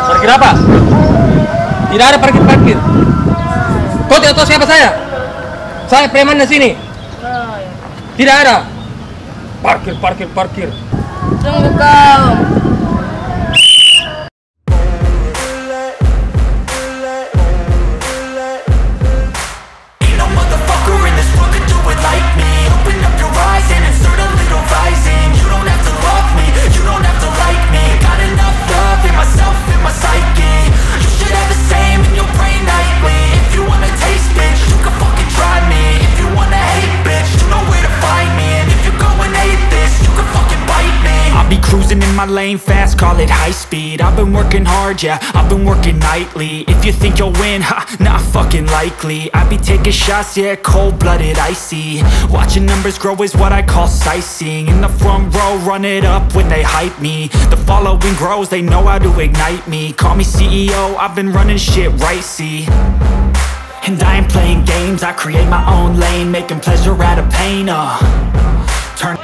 Parkir apa? Tidak ada parkir-parkir. Kau tidak tahu siapa saya? Saya preman di sini. Tidak ada. Parkir. Tunggu kau. Cruising in my lane fast, call it high speed. I've been working hard, yeah, I've been working nightly. If you think you'll win, ha, not fucking likely. I be taking shots, yeah, cold-blooded, icy. Watching numbers grow is what I call sightseeing. In the front row, run it up when they hype me. The following grows, they know how to ignite me. Call me CEO, I've been running shit right, see. And I ain't playing games, I create my own lane, making pleasure out of pain, turn